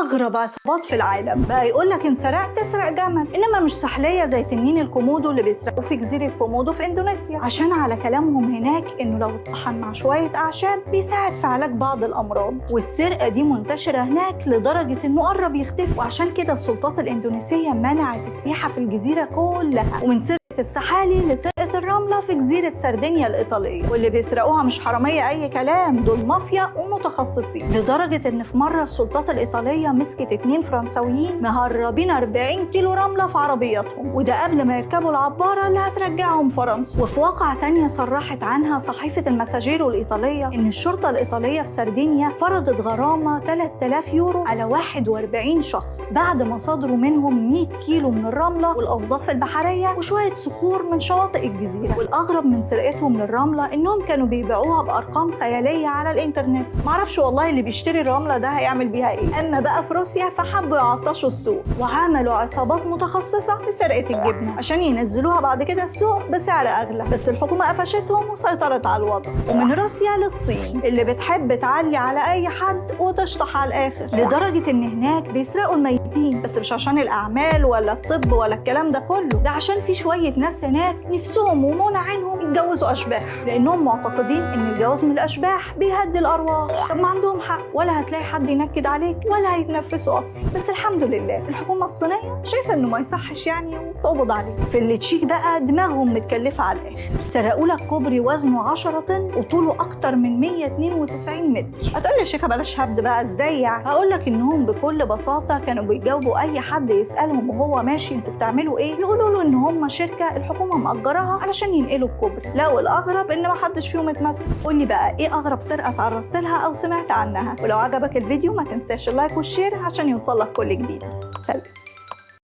اغرب عصابات في العالم. بقى يقول لك ان سرقت تسرق جمل، انما مش سحليه زي تنين الكومودو اللي بيسرقوه في جزيره كومودو في اندونيسيا، عشان على كلامهم هناك انه لو اتطحن مع شويه اعشاب بيساعد في علاج بعض الامراض. والسرقه دي منتشره هناك لدرجه انه قرب يختفي، وعشان كده السلطات الاندونيسيه منعت السياحه في الجزيره كلها، ومن سرقه السحالي لسرقه الرمله في جزيره سردينيا الايطاليه. واللي بيسرقوها مش حراميه اي كلام، دول مافيا ومتخصصين، لدرجه ان في مره السلطات الايطاليه مسكت 2 فرنساويين مهربين 40 كيلو رمله في عربياتهم، وده قبل ما يركبوا العباره اللي هترجعهم فرنسا. وفي واقعه تانية صرحت عنها صحيفه المساجيرو الايطاليه ان الشرطه الايطاليه في سردينيا فرضت غرامه 3000 يورو على 41 شخص بعد ما صادروا منهم 100 كيلو من الرمله والاصداف البحريه وشويه صخور من شواطئ الجزيره. والاغرب من سرقتهم للرمله انهم كانوا بيبيعوها بارقام خياليه على الانترنت. معرفش والله اللي بيشتري الرمله ده هيعمل بيها ايه. اما بقى في روسيا فحبوا يعطشوا السوق وعملوا عصابات متخصصه لسرقه الجبنه عشان ينزلوها بعد كده السوق بسعر اغلى، بس الحكومه قفشتهم وسيطرت على الوضع. ومن روسيا للصين اللي بتحب تعلي على اي حد وتشطح على الاخر، لدرجه ان هناك بيسرقوا الميتين، بس مش عشان الاعمال ولا الطب ولا الكلام ده كله، ده عشان في شويه ناس هناك نفسهم ومنع عينهم يتجوزوا اشباح، لانهم معتقدين ان الجواز من الاشباح بيهدي الارواح. طب ما عندهم حق، ولا هتلاقي حد ينكد عليك ولا هيتنفسوا اصلا. بس الحمد لله الحكومه الصينيه شايفه انه ما يصحش يعني وتقبض عليه. في اللي تشيك بقى دماغهم متكلفه على الاخر، سرقوا لك كوبري وزنه 10 طن وطوله اكتر من 192 متر. هتقول لي يا شيخه بلاش هبد بقى، ازاي يعني؟ هقول لك انهم بكل بساطه كانوا بيجاوبوا اي حد يسالهم وهو ماشي انتوا بتعملوا ايه، يقولوا له ان هم شركه الحكومه مأجراها علشان ينقلوا الكوبري. لا والاغرب ان ما حدش فيهم اتمسك. قول لي بقى ايه اغرب سرقه تعرضت لها او سمعت عنها؟ ولو عجبك الفيديو ما تنساش اللايك والشير عشان يوصلك كل جديد. سلام.